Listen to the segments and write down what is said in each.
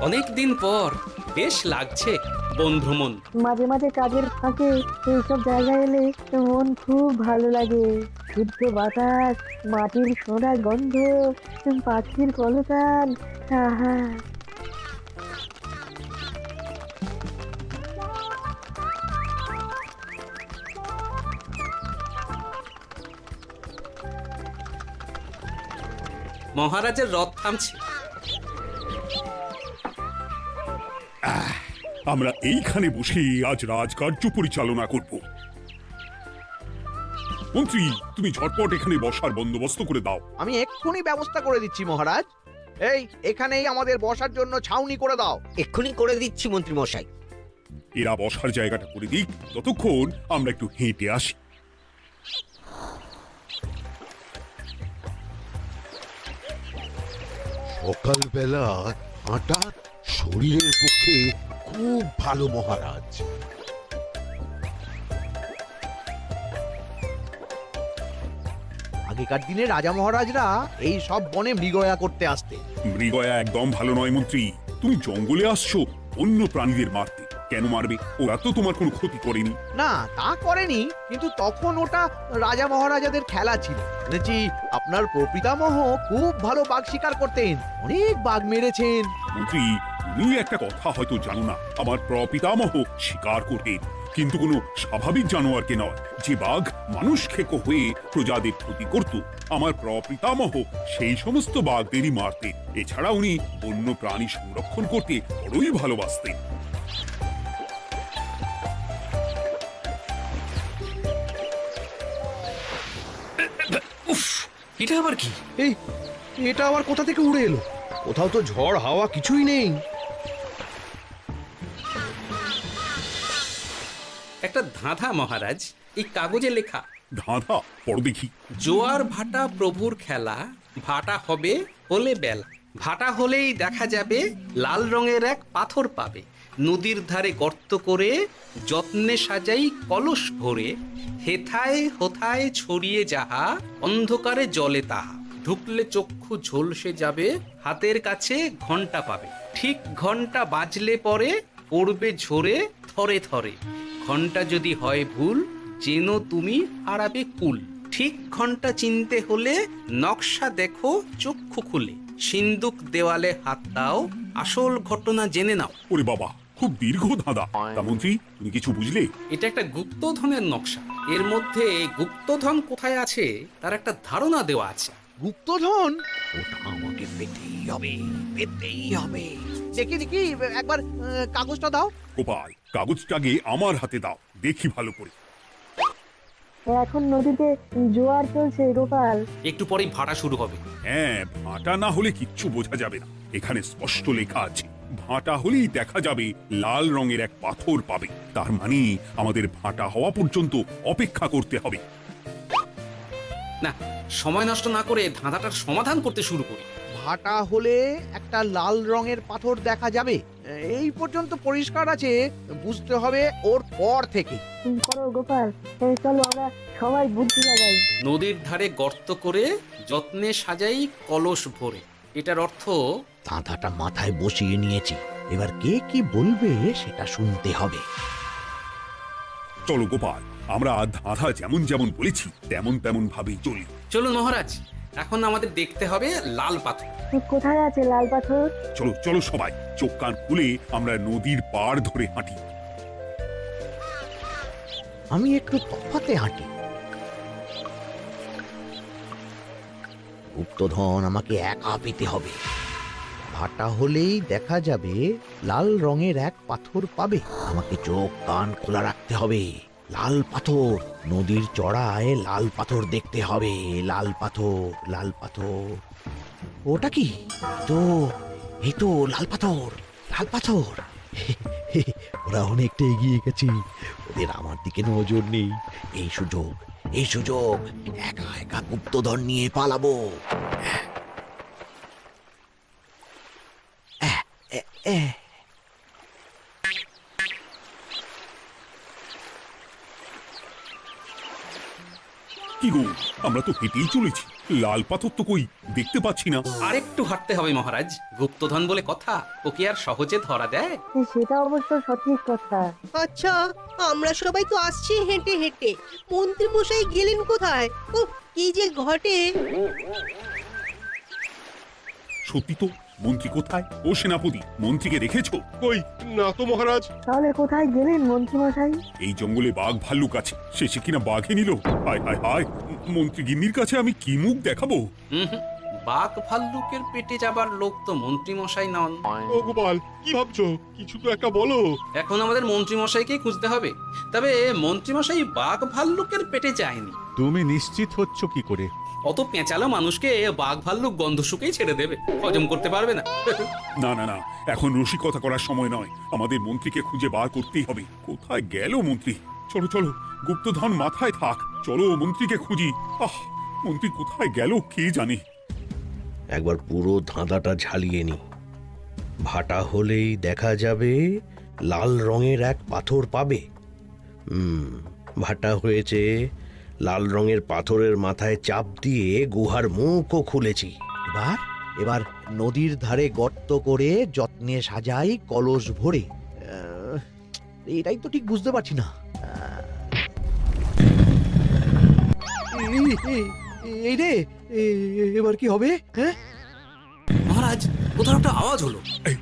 অনেক দিন পর বেশ লাগছে বন ভ্রমণ। মাঝে মাঝে কাজের ফাঁকে এইসব জায়গায় এলে মন খুব ভালো লাগে। শুদ্ধ বাতাস, মাটির সোনার গন্ধ, পাখির কলতান, আহা। মহারাজের রথ থামছে। আমরা এইখানে বসে আজ রাজকার্য পরিচালনা করব। মন্ত্রী, তুমি ঝটপট এখানে বসার বন্দোবস্ত করে দাও। আমি এক্ষুনি ব্যবস্থা করে দিচ্ছি মহারাজ। এই এখানেই আমাদের বসার জন্য ছাউনি করে দাও। এক্ষুনি করে দিচ্ছি মন্ত্রী মশাই। এরা বসার জায়গাটা করে দিক, ততক্ষণ আমরা একটু হেঁটে আসি। সকালবেলা হাঁটা শরীরের পক্ষে খুব ভালো মহারাজ। আগেকার দিনে রাজা মহারাজরা এই সব বনে মৃগয়া করতে আসতেন। মৃগয়া একদম ভালো নয় মন্ত্রী। তুমি জঙ্গলে আসছো অন্য প্রাণীদের মারতে। কেন মারবে? ওরা তো তোমার কোনো ক্ষতি করেনি। না, তা করেনি, কিন্তু তখন ওটা রাজা মহারাজাদের খেলা ছিল। শুনেছি আপনার প্রপিতামহ খুব ভালো বাঘ শিকার করতেন, অনেক বাঘ মেরেছেন। মন্ত্রী, তুমি একটা কথা হয়তো জানো না। আমার প্রপিতামহ শিকার করতেন, কিন্তু কোনো স্বাভাবিক জানোয়ারকে নয়, যে বাঘ মানুষ খেকো হয়ে প্রজাদের ক্ষতি করত। আমার প্রপিতামহ সেই সমস্ত বাঘদেরই মারতেন। এছাড়া উনি অন্য প্রাণী সংরক্ষণ করতে বড়ই ভালোবাসতেন। উফ, এটা আবার কি? এই এটা আবার কোথা থেকে উড়ে এলো? কোথাও তো ঝড় হাওয়া কিছুই নেই। একটা ধাঁধা মহারাজ, এই কাগজে লেখা। ধাঁধা? পড়ো দেখি। জোয়ার ভাটা প্রভুর খেলা, ভাটা হবে হলে বেলা, ভাটা হলেই দেখা যাবে লাল রঙের এক পাথর পাবে, নদীর ধারে গর্ত করে যত্নে সাজাই কলস ভরে, হেথায় হোথায় ছড়িয়ে যাহা অন্ধকারে জলে তাহা, ঢুকলে চক্ষু ঝলসে যাবে, হাতের কাছে ঘন্টা পাবে, ঠিক ঘন্টা বাজলে পরে পড়বে ঝরে থরে থরে, ঘন্টা যদি হয় ভুল যেন তুমি হারাবে কুল, ঠিক ঘন্টা চিনতে হলে নকশা দেখো চক্ষু খুলে, সিন্দুক দেওয়ালে হাত দাও আসল ঘটনা জেনে নাও। ওরে বাবা, খুব দীর্ঘ ধাঁধা। তা মন্ত্রী, তুমি কিছু বুঝলে? এটা একটা গুপ্তধনের নকশা। এর মধ্যে গুপ্তধন কোথায় আছে তার একটা ধারণা দেওয়া আছে। গুপ্তধন? ওটা আমাকে পেতেই হবে, পেতেই হবে। দেখি দেখি একবার কাগজটা দাও। গোপাল, কাগজটাকে আমার হাতে দাও, দেখি ভালো করে। এখন নদীতে জোয়ার চলছে গোপাল। একটু পরেই ভাটা শুরু হবে। হ্যাঁ, ভাটা না হলে কিচ্ছু বোঝা যাবে না। এখানে স্পষ্ট লেখা আছে, ভাটা হলেই দেখা যাবে লাল রঙের এক পাথর পাবে। তার মানে আমাদের ভাটা হওয়া পর্যন্ত অপেক্ষা করতে হবে। না, সময় নষ্ট না করে ধাঁধাটার সমাধান করতে শুরু করি। ভাটা হলে একটা লাল রঙের পাথর দেখা যাবে, এই পর্যন্ত পরিষ্কার আছে। বুঝতে হবে ওর পর থেকে। করো গোপাল, চলো আমরা সবাই বুদ্ধি লাগাই। নদীর ধারে গর্ত করে যত্নে সাজাই কলস ভরে, এটার অর্থ ধাঁধাটা মাথায় বসিয়ে নিয়েছি, এবার কে কি বলবে সেটা শুনতে হবে। চলো গোপাল, আমরা ধাঁধা যেমন যেমন বলেছি তেমন তেমন ভাবেই চলি। চলুন মহারাজ, এখন আমাদের দেখতে হবে লাল পাথর। কোথায় আছে লাল পাথর? চলো চলো সবাই, চোখ কান খুলে আমরা নদীর পাড় ধরে হাঁটি। আমি একটু তফাতে হাঁটি। গুপ্তধন আমাকে একা পেতে হবে। ভাটা হলেই দেখা যাবে লাল রঙের এক পাথর পাবে, আমাকে চোখ কান খোলা রাখতে হবে। লাল পাথর, নদীর চড়ায় লাল পাথর দেখতে হবে। লাল পাথর, লাল পাথর। ওটা কি? এই তো লাল পাথর, লাল পাথর। ওরা অনেকটা এগিয়ে গেছে, ওদের আমার দিকে নজর নেই। এই সুযোগ, এই সুযোগ, একা একা গুপ্তধন নিয়ে পালাবো। কি কি গো, আমরা তো হেঁটেই চলেছি, লাল পাথর তো কই দেখতে পাচ্ছি না। আরেকটু হাঁটতে হবে মহারাজ, গুপ্তধন বলে কথা, ও কি আর সহজে ধরা দেয়? সেটা অবশ্য সঠিক কথা। আচ্ছা, আমরা সবাই তো আসছি হেঁটে হেঁটে, মন্ত্রী মশাই গেলেন কোথায়? ও কি যে ঘটে। সত্যি তো, মন্ত্রী কোথায়? ও সেনাপতি, মন্ত্রীকে দেখেছো? কই না তো মহারাজ। তাহলে কোথায় গেলেন মন্ত্রীমশাই? এই জঙ্গলে বাঘ ভাল্লুক আছে, শেষে কিনা বাঘে নিল। হায় হায় হায়, মন্ত্রী গিন্নির কাছে আমি কি মুখ দেখাবো? হুম, বাঘ ভাল্লুকের পেটে যাবার লোক তো মন্ত্রী মশাই নন। ও গোপাল, কি ভাবছো? কিছু তো একটা বলো। এখন আমাদের মন্ত্রী মশাইকেই খুঁজতে হবে। তবে মন্ত্রী মশাই বাঘ ভাল্লুকের পেটে যায়নি। তুমি নিশ্চিত হচ্ছ কি করে? অত পেঁচালো মানুষকে বাঘ ভাল্লুক গন্ধ শুকেই ছেড়ে দেবে, হজম করতে পারবে না। না না না, এখন রসিকতা করার সময় নয়, আমাদের মন্ত্রীকে খুঁজে বার করতেই হবে। কোথায় গেল মন্ত্রী? চলো চলো, গুপ্তধন মাথায় থাক, চলো মন্ত্রীকে খুঁজি। আহ, মন্ত্রী কোথায় গেল কে জানে। একবার পুরো ধাঁধাটা ঝালিয়ে নি। ভাটা হলেই দেখা যাবে লাল রঙের এক পাথর পাবে। ভাটা হয়েছে, লাল রঙের পাথরের মাথায় চাপ দিয়ে গুহার মুখও খুলেছি। এবার এবার নদীর ধারে গর্ত করে যত্নে সাজাই কলস ভরে। এটাই তো ঠিক বুঝতে পারছি না। এই রে, এবার কি হবে? হ্যাঁ মহারাজ, কোথাও একটা আওয়াজ হলো। এই,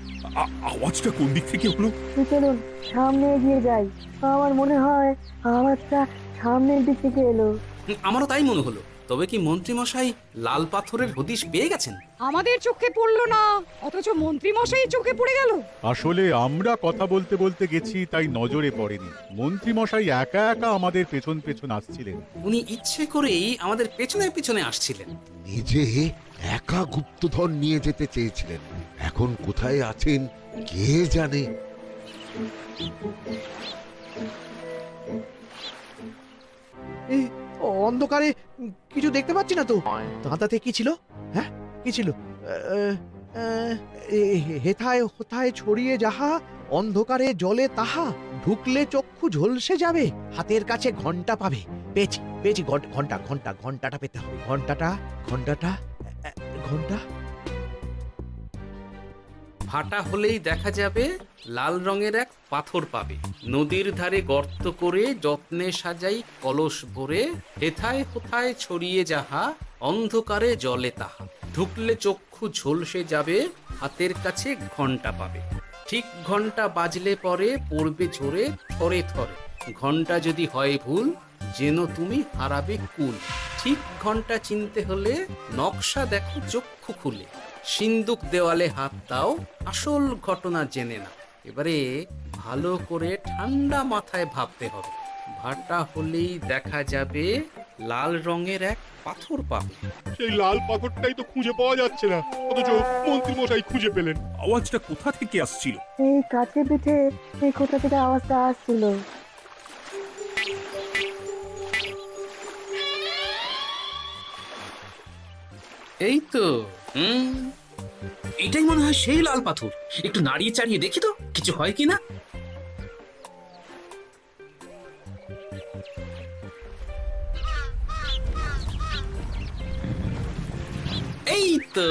আওয়াজটা কোন দিক থেকে হলো? চলুন সামনে এগিয়ে যাই। আমার মনে হয় আওয়াজটা সামনের দিক থেকে এলো। আমারও তাই মনে হলো। তবে কি মন্ত্রী মশাই লাল পাথরের হদিশ পেয়ে গেছেন? আমাদের চোখে পড়লো না, অথচ মন্ত্রী মশাই চোখে পড়ে গেল। আসলে আমরা কথা বলতে বলতে গেছি, তাই নজরে পড়েনি। মন্ত্রী মশাই একা একা আমাদের পেছন পেছন আসছিলেন। উনি ইচ্ছে করেই আমাদের পেছনে পেছনে আসছিলেন। নিজে একা গুপ্তধন নিয়ে যেতে চেয়েছিলেন, এখন কোথায় আছেন কে জানে। এই অন্ধকারে কিছু দেখতে পাচ্ছি না তো। দাঁতাতে কি ছিল? হ্যাঁ, কি ছিল? হেথায় হোথায় ছড়িয়ে যাহা, অন্ধকারে জলে তাহা, ঢুকলে চক্ষু ঝলসে যাবে, হাতের কাছে ঘন্টা পাবে। পেয়েছি পেয়েছি, ঘন্টা ঘন্টা ঘন্টাটা পেতে হবে। ঘন্টাটা ঘন্টাটা ঘন্টা। ভাটা হলেই দেখা যাবে লাল রঙের এক পাথর পাবে, নদীর ধারে গর্ত করে যত্নে সাজাই কলস ভরে, হেথায় হোথায় ছড়িয়ে যাহা, অন্ধকারে জলে তাহা, ঢুকলে চক্ষু ঝলসে যাবে, হাতের কাছে ঘন্টা পাবে। ঠিক ঘন্টা বাজলে পরে পড়বে ঝরে থরে থরে, ঘন্টা যদি হয় ভুল যেন তুমি হারাবে কুল। ঠিক ঘন্টা চিনতে হলে নকশা দেখো চক্ষু খুলে, সিন্দুক দেওয়ালে হাত দাও, আসল ঘটনা জেনে না। এবারে ভালো করে ঠান্ডা মাথায় ভাবতে হবে। ভাটা হলেই দেখা যাবে লাল রঙের এক পাথর পাবে। সেই লাল পাথরটাই তো খুঁজে পাওয়া যাচ্ছে না, অথচ মন্ত্রী মশাই খুঁজে পেলেন। আওয়াজটা কোথা থেকে আসছিল? এই কাছে পিঠে এই কোথা থেকে আওয়াজটা আসছিল। এই তো, এটাই মনে হয় সেই লাল পাথর। একটু নাড়িয়ে চাড়িয়ে দেখি তো কিছু হয় কিনা। এই তো,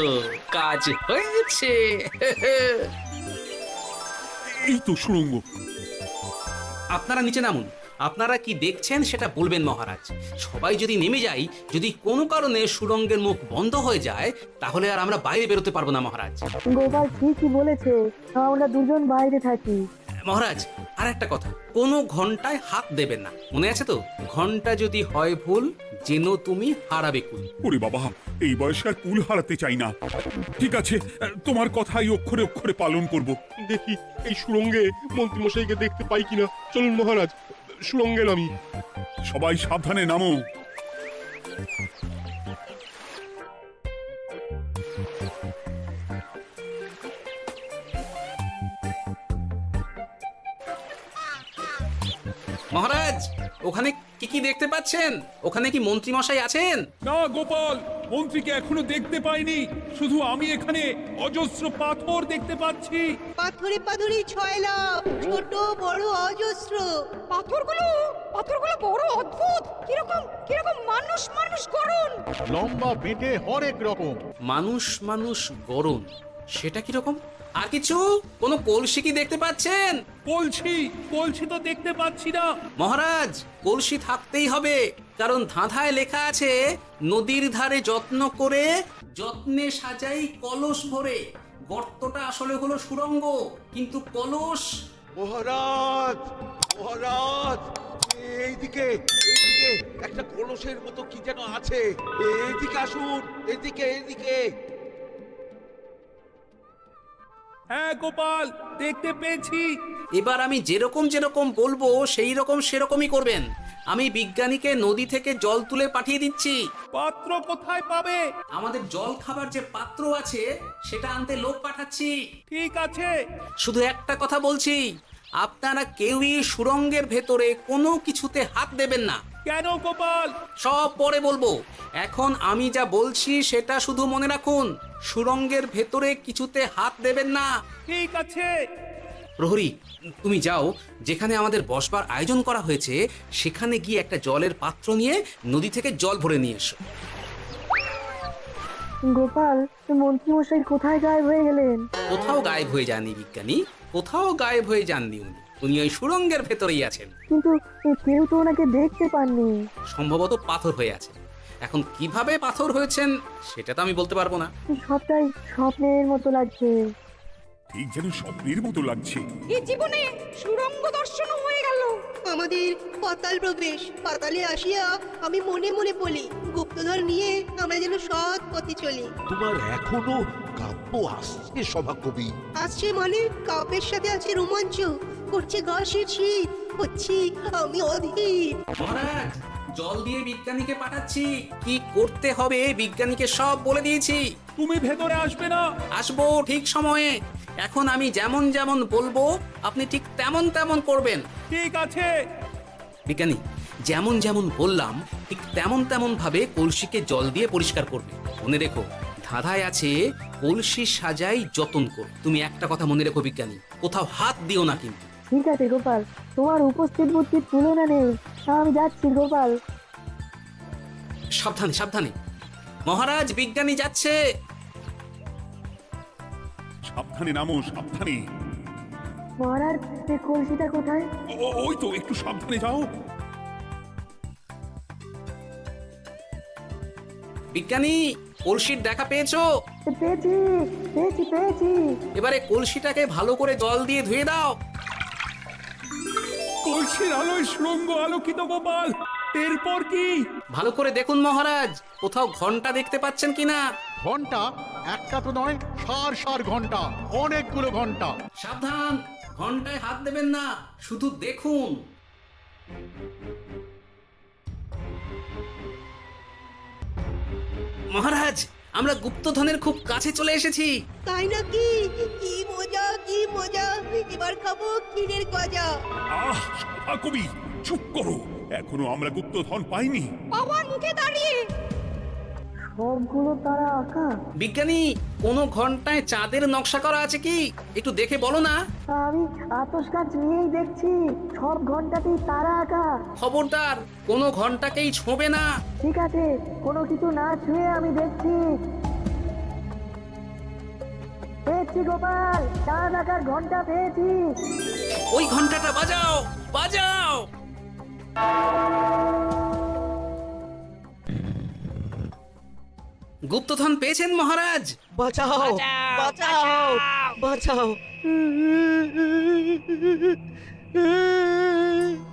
কাজ হয়েছে। এই তো সুড়ঙ্গ। আপনারা নিচে নামুন। আপনারা কি দেখছেন সেটা বলবেন মহারাজ। সবাই যদি নেমে যাই, যদি কোনো কারণে সুড়ঙ্গের মুখ বন্ধ হয়ে যায়, তাহলে আর আমরা বাইরে বেরোতে পারবো না মহারাজ। গোপাল ঠিকই বলেছে, আমরা দুজন বাইরে থাকি। মহারাজ, আর একটা কথা, কোনো ঘন্টায় হাত দেবেন না, মনে আছে তো? ঘন্টা যদি হয় ভুল যেন তুমি হারাবে কুল। ওরে বাবা, এই বয়সে আর কুল হারাতে চাই না। ঠিক আছে, তোমার কথাই অক্ষরে অক্ষরে পালন করব। দেখি এই সুড়ঙ্গে মন্ত্রী মশাইকে দেখতে পাই কিনা। চলুন মহারাজ, সুড়ঙ্গে নামি। সবাই সাবধানে নামো। মহারাজ, ওখানে কি কি দেখতে পাচ্ছেন? ওখানে কি মন্ত্রী মশাই আছেন? না গোপাল, মন্ত্রীকে এখনো দেখতে পাইনি, শুধু আমি এখানে অজস্র পাথর দেখতে পাচ্ছি। পাথরে পাথরে ছয় লাভ, ছোট বড় অজস্র। পাথরগুলো বড় অদ্ভুত, কিরকম কিরকম মানুষ মানুষ গড়ন। লম্বা বেঁটে হরেক রকম। মানুষ মানুষ গরম, সেটা কিরকম? আর কিছু? কোনো কলসি কি দেখতে পাচ্ছেন? কলসি তো দেখতে পাচ্ছি না। মহারাজ, কলসি থাকতেই হবে, কারণ ধাঁধায় লেখা আছে নদীর ধারে যত্ন করে যত্নে সাজাই কলস ভরে। গর্তটা আসলে হলো সুড়ঙ্গ, কিন্তু কলস। মহারাজ, মহারাজ, এইদিকে এইদিকে একটা কলসের মতো কি যেন আছে। এইদিকে আসুন, এদিকে এদিকে। হ্যাঁ গোপাল, দেখতে পেয়েছি। এবার আমি যেরকম যেরকম বলবো সেই রকম সেরকমই করবেন। আমি বিজ্ঞানীকে নদী থেকে জল তুলে পাঠিয়ে দিচ্ছি। পাত্র কোথায় পাবে? আমাদের জল খাবার যে পাত্র আছে সেটা আনতে লোক পাঠাচ্ছি। ঠিক আছে। শুধু একটা কথা বলছি, আপনারা কেউই সুড়ঙ্গের ভেতরে কোনো কিছুতে হাত দেবেন না। কেন গোপাল? সব পরে বলবো, এখন আমি যা বলছি সেটা শুধু মনে রাখুন। সুড়ঙ্গের ভেতরে কিছুতে হাত দেবেন না। ঠিক আছে। প্রহরী, তুমি যাও, যেখানে আমাদের বসবার আয়োজন করা হয়েছে সেখানে গিয়ে একটা জলের পাত্র নিয়ে নদী থেকে জল ভরে নিয়ে এসো। গোপাল, মন্ত্রীমশাই কোথায় গায়েব হয়ে গেলেন? কোথাও গায়েব হয়ে যাননি বিজ্ঞানী, কোথাও গায়েব হয়ে যাননি উনি। উনি ওই সুড়ঙ্গের ভেতরেই আছেন। কিন্তু কেউ তো ওনাকে দেখতে পাননি। সম্ভবত পাথর হয়ে আছে। এখন কিভাবে পাথর হয়েছেন সেটা তো আমি বলতে পারবো না। সবটাই স্বপ্নের মতো লাগছে। ঠিক যেন স্বপ্নের মতো লাগছে। এই জীবনে সুড়ঙ্গ দর্শন হয়ে গেল। আমাদের পাতাল প্রবেশ। পাতালে আসিয়া আমি মনে মনে বলি, গুপ্তধন নিয়ে আমরা যেন সৎ পথে চলি। তোমার এখনো কাব্য আসছে সভাকবি। আসছে মানে কাপের সাথে আছে রোমাঞ্চ, করছে গা শীত, হচ্ছি আমি অধীর। মহারাজ, জল দিয়ে বিজ্ঞানীকে পাঠাচ্ছি। কি করতে হবে বিজ্ঞানীকে সব বলে দিয়েছি। তুমি ভেতরে আসবে না? আসবো ঠিক সময়ে। এখন আমি যেমন যেমন বলবো আপনি ঠিক তেমন তেমন করবেন। ঠিক আছে। বিজ্ঞানী, যেমন যেমন বললাম ঠিক তেমন তেমন ভাবে কলসিকে জল দিয়ে পরিষ্কার করবে। মনে রেখো, ধাঁধায় আছে কলসি সাজাই যতন কর। তুমি একটা কথা মনে রেখো বিজ্ঞানী, কোথাও হাত দিও না কিন্তু। ঠিক আছে গোপাল, তোমার উপস্থিত বুদ্ধির তুলনা নেই। আমি যাচ্ছি গোপাল। সাবধানে সাবধানে। মহারাজ, বিজ্ঞানী যাচ্ছে। সাবধানে নামো, সাবধানে। মহারাজ, কলসিটা কোথায়? ওই তো, একটু সাবধানে যাও। বিজ্ঞানী, কলসির দেখা পেয়েছো? পেয়েছি পেয়েছি পেয়েছি। এবারে কলসিটাকে ভালো করে জল দিয়ে ধুয়ে দাও। কলসির আলোয় সুড়ঙ্গ আলোকিত গোপাল। এরপর কি? ভালো করে দেখুন মহারাজ, কোথাও ঘন্টা দেখতে পাচ্ছেন কিনা। ঘন্টা? একটা তো নয়, সার সার ঘন্টা, অনেকগুলো ঘন্টা। সাবধান, ঘন্টায় হাত দেবেন না, শুধু দেখুন। মহারাজ, আমরা গুপ্তধনের খুব কাছে চলে এসেছি। তাই নাকি? কি মজা কি মজা, এবার খাবো ক্ষীরের গজা। আহ, সভাকবি চুপ করো, এখনো আমরা গুপ্তধন পাইনি। বাবার মুখে দাঁড়িয়ে। সবগুলো তারা আঁকা। বিজ্ঞানী, কোন ঘন্টায় চাঁদের নকশা করা আছে কি? একটু দেখে বলো না। আমি আতস কাজ নিয়েই দেখছি, সব ঘন্টাতেই তারা আঁকা। খবরদার, কোনো ঘন্টাকেই ছোঁবে না। ঠিক আছে, কোনো কিছু না ছুঁয়ে আমি দেখছি। পেয়েছি গোপাল, চাঁদ আঁকার ঘন্টা পেয়েছি। ওই ঘন্টাটা বাজাও, বাজাও। গুপ্তধন পেয়েছেন মহারাজ? বাঁচাও বাঁচাও বাঁচাও।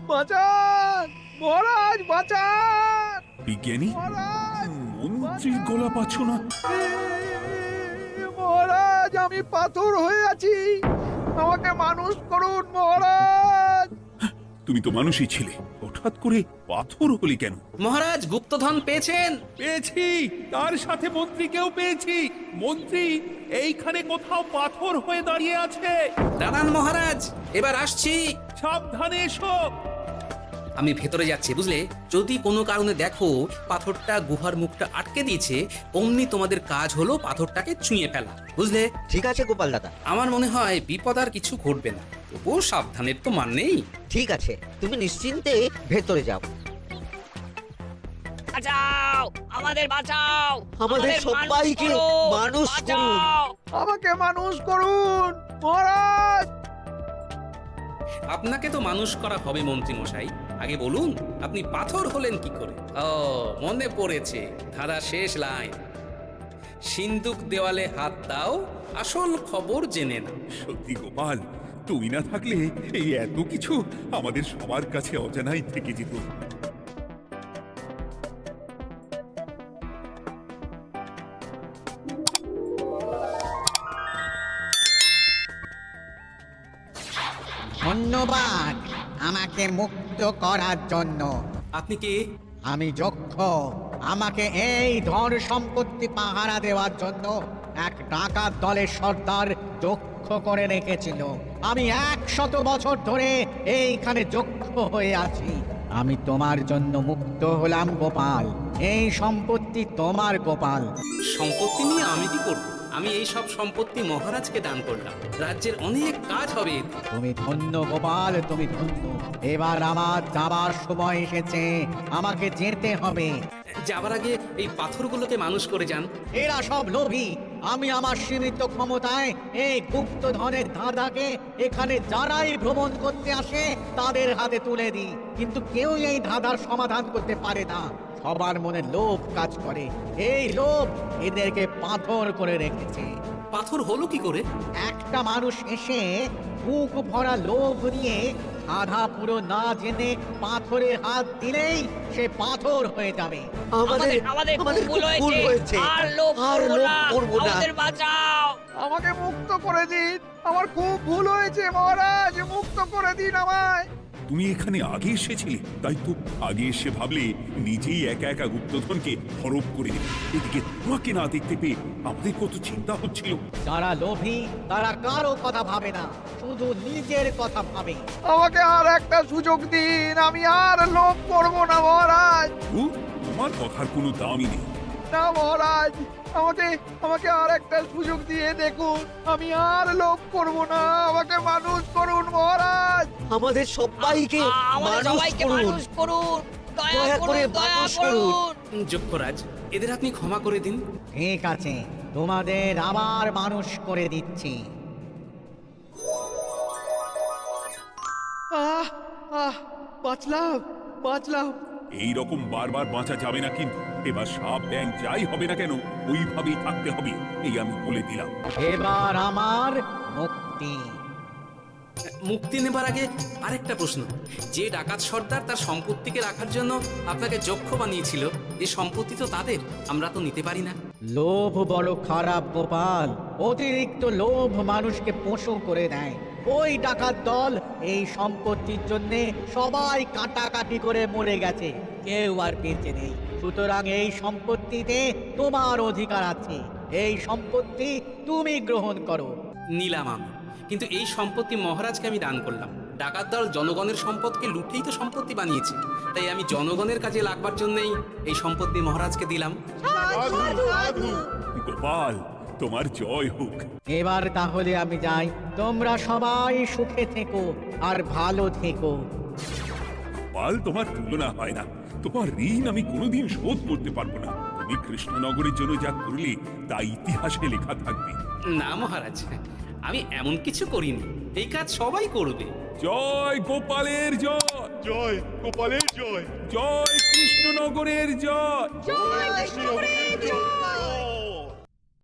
বাঁচান মহারাজ, বাঁচান। বিজ্ঞানী, মন্ত্রীর গলা পাচ্ছ না? মহারাজ, আমি পাথর হয়ে আছি, আমাকে মানুষ করুন মহারাজ। তুমি তো মানুষই ছিলে, হঠাৎ করে পাথর হলি কেন? মহারাজ, গুপ্তধন পেয়েছেন? পেয়েছি, তার সাথে মন্ত্রীকেও পেয়েছি। মন্ত্রী এইখানে কোথাও পাথর হয়ে দাঁড়িয়ে আছে। দাঁড়ান মহারাজ, এবার আসছি। সাবধানে এসো। আমি ভেতরে যাচ্ছি বুঝলে। যদি কোনো কারণে দেখো পাথরটা গুহার মুখটা আটকে দিয়েছে, অমনি তোমাদের কাজ হলো পাথরটাকে ছুঁয়ে ফেলা, বুঝলে? ঠিক আছে গোপাল দাদা, আমার মনে হয় বিপদ আর কিছু ঘটবে না, তবুও সাবধানের তো মান নেই। ঠিক আছে, তুমি নিশ্চিন্তে ভেতরে যাও। বাঁচাও, আমাদের বাঁচাও, আমাদের সবাইকে মানুষ করুন। আমাকে মানুষ করুন মহারাজ। আপনাকে তো মানুষ করা হবে মন্ত্রী মশাই। আগে বলুন আপনি পাথর হলেন কি করে? ও মনে পড়েছে, ধারা শেষ লাইন, সিন্দুক দেওয়ালে হাত দাও, আসল খবর জেনে নাও। সত্যি গোপাল, তুই না থাকলে এই এত কিছু আমাদের সবার কাছে অজানাই থেকে যেত। ধন্যবাদ আমাকে মুক্ত করার জন্য। আপনি কে? আমি যক্ষ। আমাকে এই ধন সম্পত্তি পাহারা দেওয়ার জন্য এক ডাকাত দলের সর্দার যক্ষ করে রেখেছিল। আমি 100 বছর ধরে এইখানে যক্ষ হয়ে আছি। আমি তোমার জন্য মুক্ত হলাম গোপাল। এই সম্পত্তি তোমার গোপাল। সম্পত্তি নিয়ে আমি কি করব? আমি এই সব সম্পত্তি মহারাজকে দান করলাম, রাজ্যের অনেক কাজ হবে এতে। তুমি ধন্য গোপাল, তুমি ধন্য। এবার আমার যাবার সময় এসেছে, আমাকে যেতে হবে। যাবার আগে এই পাথরগুলোকে মানুষ করে যান। এরা সব লোভী। আমি আমার সীমিত ক্ষমতায় এই গুপ্ত ধনের ধাঁধাকে এখানে যারাই ভ্রমণ করতে আসে তাদের হাতে তুলে দিই, কিন্তু কেউ এই ধাঁধার সমাধান করতে পারে না। সবার মনে লোভ কাজ করে, এই লোভ এদেরকে পাথর করে রেখেছে। পাথর হলো কি করে? একটা মানুষ এসে বুক ভরা লোভ নিয়ে আধা পুরো না জেনে পাথরে হাত দিলেই সে পাথর হয়ে যাবে। আমাদের ভুল হয়েছে, আর লোভ করবো না। বাঁচাও, আমাকে মুক্ত করে দিন, আমার খুব ভুল হয়েছে মহারাজ, মুক্ত করে দিন আমায়। তুমি এখানে আগে এসেছিলে, তাই তো আগে এসে ভাবলে নিজেই একা একা গুপ্তধনকে হরপ করে দেবে। এদিকে তোমাকে না দেখতে পেয়ে আমাদের কত চিন্তা হচ্ছিল। যারা লোভী তারা কারো কথা ভাবে না, শুধু নিজের কথা ভাবে। আমাকে আর একটা সুযোগ দিন, আমি আর লোভ করব না মহারাজ। তোমার কথার কোনো দামই নেই। না মহারাজ, আমাকে আর একটা সুযোগ দিয়ে দেখুন, আমি আর লোভ করব না, আমাকে মানুষ করুন মহারাজ। আমাদের সবাইকে মানুষ করুন। দয়া করে মানুষ করুন। যক্ষরাজ, এদের আপনি ক্ষমা করে দিন। ঠিক আছে, তোমাদের আবার মানুষ করে দিচ্ছি। বাঁচলাম। এই রকম বারবার বাঁচা যাবে না, কিন্তু এবার সাপ ব্যাং যাই হবে না কেন ওইভাবেই থাকতে হবে, এই আমি বলে দিলাম। এবার আমার মুক্তি। মুক্তি নেবার আগে আরেকটা প্রশ্ন, যে ডাকাত সর্দার তার সম্পত্তিকে রাখার জন্য আপনাকে যক্ষ বানিয়েছিল, এই সম্পত্তি তো তাদের, আমরা তো নিতে পারি না। লোভ বড় খারাপ গোপাল, অতিরিক্ত লোভ মানুষকে পশু করে দেয়। ওই ডাকাত দল এই সম্পত্তির জন্য সবাই কাটাকাটি করে মরে গেছে, কেউ আর বেঁচে নেই। সুতরাং এই সম্পত্তিতে তোমার অধিকার আছে, এই সম্পত্তি তুমি গ্রহণ করো। নিলাম আমি, কিন্তু এই সম্পত্তি মহারাজকে আমি দান করলাম। ডাকাত দল জনগণের সম্পদকে লুটেই তো সম্পত্তি বানিয়েছে, তাই আমি জনগণের কাজে লাগবার জন্যই এই সম্পত্তি মহারাজকে দিলাম। গোপাল, তোমার জয় হোক। এবার তাহলে আমি যাই, তোমরা সবাই সুখে থেকো আর ভালো থেকো। গোপাল, তোমার তুলনা হয় না, তোমার ঋণ আমি কোনোদিন শোধ করতে পারবো না। তুমি কৃষ্ণনগরের জন্য যা করলে তা ইতিহাসে লেখা থাকবে। না মহারাজ, আমি এমন কিছু করিনি, এই কাজ সবাই করবে। জয় গোপালের জয়, জয় গোপালের জয়, জয় কৃষ্ণনগরের জয়। জয় কৃষ্ণনগরের